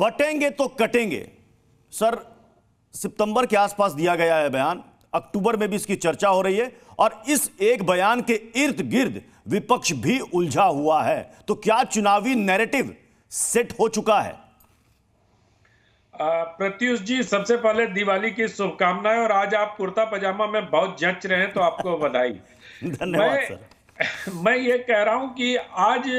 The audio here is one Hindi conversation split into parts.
बटेंगे तो कटेंगे, सर सितंबर के आसपास दिया गया है बयान, अक्टूबर में भी इसकी चर्चा हो रही है और इस एक बयान के इर्द गिर्द विपक्ष भी उलझा हुआ है। तो क्या चुनावी नैरेटिव सेट हो चुका है? प्रत्युष जी, सबसे पहले दिवाली की शुभकामनाएं, और आज आप कुर्ता पजामा में बहुत जच रहे हैं तो आपको बधाई। धन्यवाद सर। मैं ये कह रहा हूं कि आज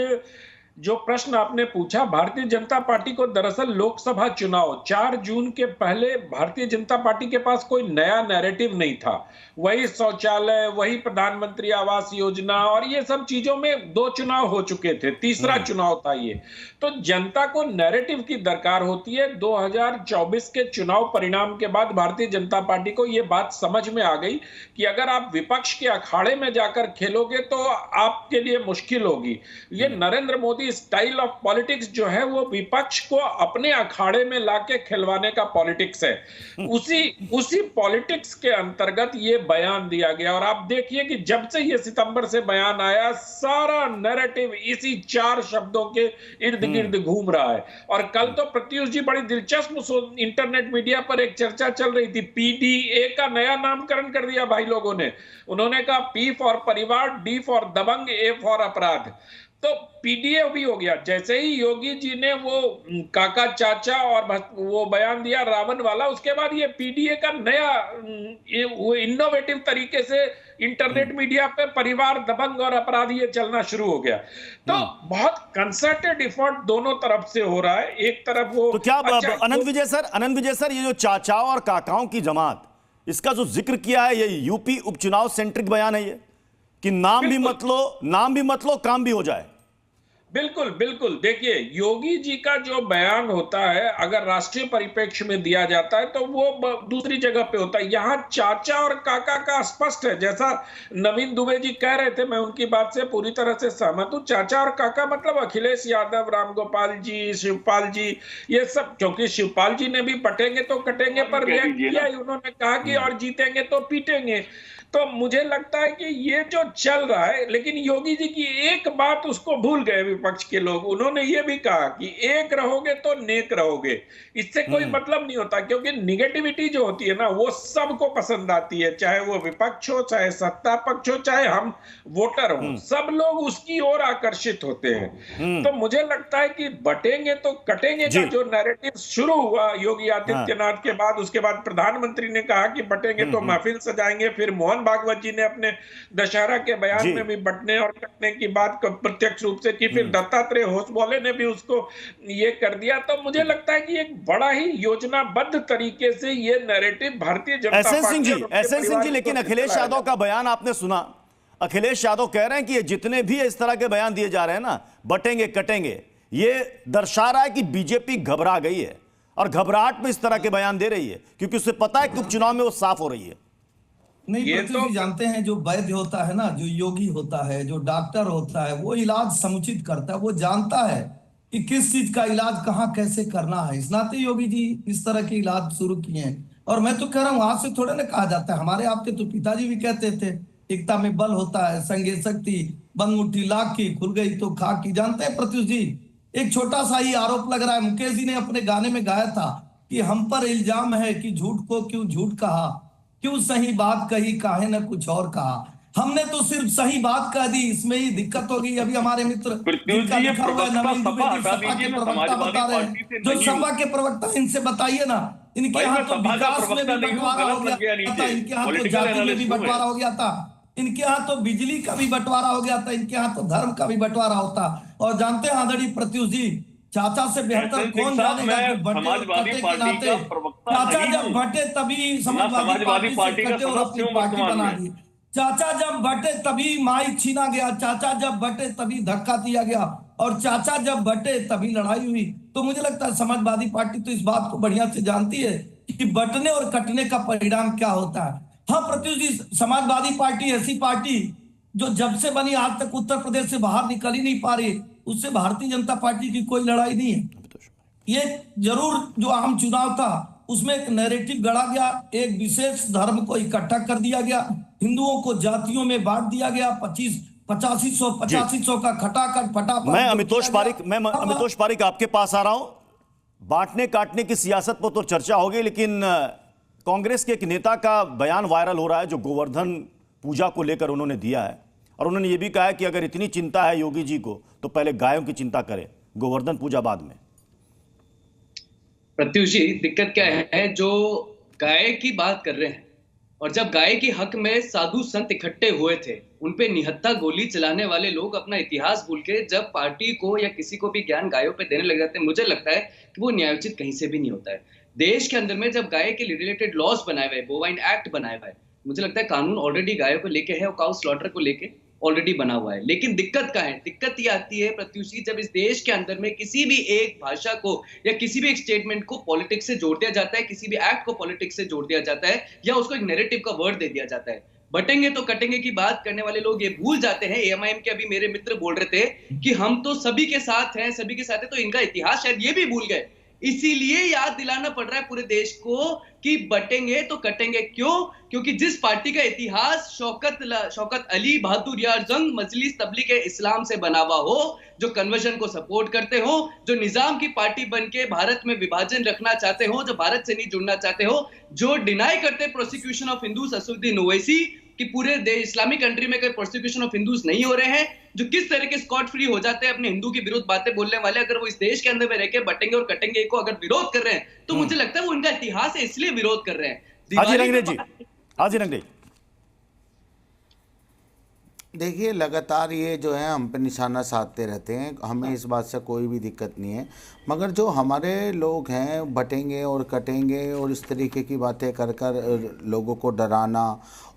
जो प्रश्न आपने पूछा, भारतीय जनता पार्टी को दरअसल लोकसभा चुनाव 4 जून के पहले भारतीय जनता पार्टी के पास कोई नया नैरेटिव नहीं था। वही शौचालय, वही प्रधानमंत्री आवास योजना और ये सब चीजों में 2 चुनाव हो चुके थे, तीसरा चुनाव था ये। तो जनता को नैरेटिव की दरकार होती है। 2024 के चुनाव परिणाम के बाद भारतीय जनता पार्टी को यह बात समझ में आ गई कि अगर आप विपक्ष के अखाड़े में जाकर खेलोगे तो आपके लिए मुश्किल होगी। ये Narendra Modi style of politics जो है वो विपक्ष को अपने अखाड़े में लाके खिलवाने का पॉलिटिक्स है। उसी पॉलिटिक्स के अंतर्गत ये बयान दिया गया। और आप देखिए कि जब से ये सितंबर से बयान आया, सारा नैरेटिव इसी 4 शब्दों के इर्द गिर्द घूम रहा है। और कल तो प्रत्युष जी बड़ी दिलचस्प इंटरनेट मीडिया पर एक चर्चा चल रही थी, पीडीए का नया नामकरण कर दिया भाई लोगों ने। उन्होंने कहा पी फॉर परिवार, डी फॉर दबंग, ए फॉर अपराध। तो पीडीए भी हो गया। जैसे ही योगी जी ने वो काका चाचा और वो बयान दिया रावण वाला, उसके बाद ये पीडीए का नया वो इनोवेटिव तरीके से इंटरनेट मीडिया पे परिवार, दबंग और अपराधी ये चलना शुरू हो गया। तो बहुत कंसर्टेड एफर्ट दोनों तरफ से हो रहा है। एक तरफ वो तो क्या अनंत विजय सर, ये जो चाचाओं और काकाओं की जमात, इसका जो जिक्र किया है, ये यूपी उपचुनाव सेंट्रिक बयान है ये, कि नाम भी मत लो काम भी हो जाए? बिल्कुल बिल्कुल। देखिए, योगी जी का जो बयान होता है अगर राष्ट्रीय परिप्रेक्ष्य में दिया जाता है तो वो दूसरी जगह पे होता है। यहाँ चाचा और काका का स्पष्ट है। जैसा नवीन दुबे जी कह रहे थे, मैं उनकी बात से पूरी तरह से सहमत हूँ। चाचा और काका मतलब अखिलेश यादव, रामगोपाल जी, शिवपाल जी, ये सब। क्योंकि शिवपाल जी ने भी बटेंगे तो कटेंगे पर रिएक्ट किया, उन्होंने कहा कि और जीतेंगे तो पीटेंगे। तो मुझे लगता है कि ये जो चल रहा है, लेकिन योगी जी की एक बात उसको भूल गए विपक्ष के लोग। उन्होंने ये भी कहा कि एक रहोगे तो नेक रहोगे। इससे कोई मतलब नहीं होता, क्योंकि निगेटिविटी जो होती है ना वो सबको पसंद आती है, चाहे वो विपक्ष हो, चाहे सत्ता पक्ष हो, चाहे हम वोटर हो, सब लोग उसकी ओर आकर्षित होते हैं। तो मुझे लगता है कि बटेंगे तो कटेंगे का जो नैरेटिव शुरू हुआ योगी आदित्यनाथ के बाद, उसके बाद प्रधानमंत्री ने कहा कि बटेंगे तो महफिल सजाएंगे, फिर मोहन भागवत जी ने अपने दशहरा के बयान में भी बटने और कटने की बात प्रत्यक्ष रूप से की, फिर दत्तात्रेय होसबोले ने भी उसको ये कर दिया। तो मुझे लगता है कि एक बड़ा ही योजनाबद्ध तरीके से ये narrative Bharatiya Janata party. SN Singh ji, लेकिन अखिलेश यादव का बयान आपने सुना। अखिलेश यादव कह रहे हैं कि ये जितने भी इस तरह के बयान दिए जा रहे हैं ना, बटेंगे कटेंगे, ये दर्शा रहा है कि बीजेपी घबरा गई है और घबराहट में इस तरह के बयान दे रही है, क्योंकि उसे पता है कि उपचुनाव में वो साफ हो रही है। नहीं, ये तो जानते हैं, जो वैद्य होता है ना, जो योगी होता है, जो डॉक्टर होता है, वो इलाज समुचित करता है। वो जानता है कि किस चीज का इलाज कहाँ कैसे करना है। इस नाते योगी जी इस तरह के इलाज शुरू किए हैं। और मैं तो कह रहा हूँ, आज से थोड़े ना कहा जाता है। हमारे आपके तो पिताजी भी कहते थे, एकता में बल होता है, संगे शक्ति, बंद मुट्ठी लाख की, खुल गई तो खाक की। जानते हैं प्रत्युष जी, एक छोटा सा ही आरोप लग रहा है। मुकेश जी ने अपने गाने में गाया था कि हम पर इल्जाम है कि झूठ को क्यों झूठ कहा, क्यों सही बात कही, काहे न कुछ और कहा। हमने तो सिर्फ सही बात कह दी, इसमें ही दिक्कत होगी। अभी हमारे मित्र जिनका लिखा हुआ है नवीन दुबे जी, सपा के प्रवक्ता बता रहे हैं, जो सपा के प्रवक्ता, इनसे बताइए ना, इनके यहाँ तो विकास में भी बंटवारा हो गया था, इनके यहाँ तो जाति में भी बंटवारा हो गया था, इनके यहाँ तो बिजली का भी बंटवारा हो गया था, इनके यहाँ तो धर्म का भी बंटवारा होता। और जानते हैं आदरणीय प्रत्युष जी, चाचा से बेहतर कौन जानेगा कि बटे के नाते चाचा जब बटे तभी समाजवादी पार्टी से कटे और अपनी पार्टी बना दी। चाचा जब बटे तभी माइक छीना गया, चाचा जब बटे तभी धक्का दिया गया, और चाचा जब बटे तभी लड़ाई हुई। तो मुझे लगता है समाजवादी पार्टी तो इस बात को बढ़िया से जानती है कि बटने और कटने का परिणाम क्या होता है। हाँ प्रत्युष जी, समाजवादी पार्टी ऐसी पार्टी जो जब से बनी आज तक उत्तर प्रदेश से बाहर निकल ही नहीं पा रही, उससे भारतीय जनता पार्टी की कोई लड़ाई नहीं है। ये जरूर जो आम चुनाव था उसमें एक नैरेटिव गढ़ा गया, एक विशेष धर्म को इकट्ठा कर दिया गया, हिंदुओं को जातियों में बांट दिया गया, 8500 का खटाखट फटाफट। मैं अमितोष पारिक आपके पास आ रहा हूं। बांटने काटने की सियासत पर तो चर्चा होगी, लेकिन कांग्रेस के एक नेता का बयान वायरल हो रहा है जो गोवर्धन पूजा को लेकर उन्होंने दिया है, और उन्होंने ये भी कहा है कि अगर इतनी चिंता है योगी जी को तो पहले गायों की चिंता करें, गोवर्धन पूजा बाद में। प्रत्युष जी, दिक्कत क्या है, जो गाय की बात कर रहे हैं और जब गाय के हक में साधु संत इकट्ठे हुए थे, उन पे निहत्था गोली चलाने वाले लोग अपना इतिहास भूल के जब पार्टी को या किसी को भी ज्ञान गायों पे देने लग जाते हैं, मुझे लगता है कि वो न्यायोचित कहीं से भी नहीं होता है। देश के अंदर में जब गाय के रिलेटेड लॉस बनाए हुए, बोवाइन एक्ट बनाया हुआ है, मुझे लगता है कानून ऑलरेडी गायों को लेके है और काउ स्लॉटर को लेके ऑलरेडी बना हुआ है। लेकिन दिक्कत क्या है? दिक्कत ये आती है प्रत्युष जी, जब इस देश के अंदर में किसी भी एक भाषा को या किसी भी एक स्टेटमेंट को पॉलिटिक्स से जोड़ दिया जाता है, किसी भी एक्ट को पॉलिटिक्स से जोड़ दिया जाता है, या उसको एक नैरेटिव का वर्ड दे दिया जाता है। बटेंगे तो कटेंगे की बात करने वाले लोग ये भूल जाते हैं, एएमआईएम के अभी मेरे मित्र बोल रहे थे कि हम तो सभी के साथ हैं, सभी के साथ है, तो इनका इतिहास शायद ये भी भूल गए। इसीलिए याद दिलाना पड़ रहा है पूरे देश को कि बटेंगे तो कटेंगे। क्यों? क्योंकि जिस पार्टी का इतिहास शौकत अली बहादुर यार जंग मजलिस तबलीग इस्लाम से बना हुआ हो, जो कन्वर्जन को सपोर्ट करते हो, जो निजाम की पार्टी बन के भारत में विभाजन रखना चाहते हो, जो भारत से नहीं जुड़ना चाहते हो, जो डिनाई करते prosecution of Hindus, Asaduddin Owaisi कि पूरे देश इस्लामिक कंट्री में कोई प्रोसिक्यूशन ऑफ हिंदूज नहीं हो रहे हैं, जो किस तरह के स्कॉट फ्री हो जाते हैं अपने हिंदू के विरुद्ध बातें बोलने वाले, अगर वो इस देश के अंदर में रहकर बटेंगे और कटेंगे को अगर विरोध कर रहे हैं तो मुझे लगता है वो उनका इतिहास है, इसलिए विरोध कर रहे हैं। हाजी रंगरेज जी, हाजी रंगरेज, देखिए लगातार ये जो है हम पे निशाना साधते रहते हैं, हमें इस बात से कोई भी दिक्कत नहीं है, मगर जो हमारे लोग हैं बटेंगे और कटेंगे और इस तरीके की बातें कर कर लोगों को डराना,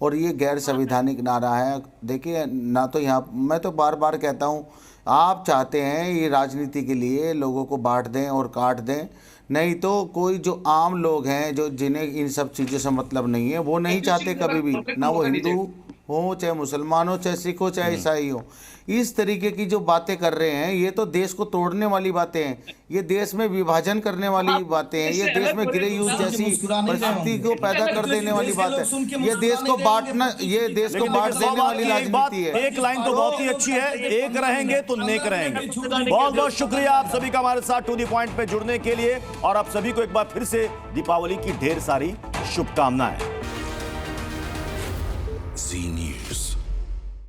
और ये गैर संवैधानिक नारा है। देखिए ना, तो यहाँ मैं तो बार बार कहता हूँ, आप चाहते हैं ये राजनीति के लिए लोगों को बांट दें और काट दें, नहीं तो कोई जो आम लोग हैं जो जिन्हें इन सब चीज़ों से मतलब नहीं है, वो नहीं चाहते कभी भी, ना वो हिंदू हो, चाहे मुसलमान हो, चाहे सिख हो, चाहे ईसाई हो, इस तरीके की जो बातें कर रहे हैं ये तो देश को तोड़ने वाली बातें हैं, ये देश में विभाजन करने वाली बातें हैं, ये देश में गिरे यूज जैसी परिस्थिति को पैदा कर देने वाली बात है, ये देश को बांटना, ये देश को बांट देने वाली राजनीति है। एक लाइन तो बहुत ही अच्छी है, एक रहेंगे तो नेक रहेंगे। बहुत बहुत शुक्रिया आप सभी का हमारे साथ टू द पॉइंट पे जुड़ने के लिए, और आप सभी को एक बार फिर से दीपावली की ढेर सारी शुभकामनाएं।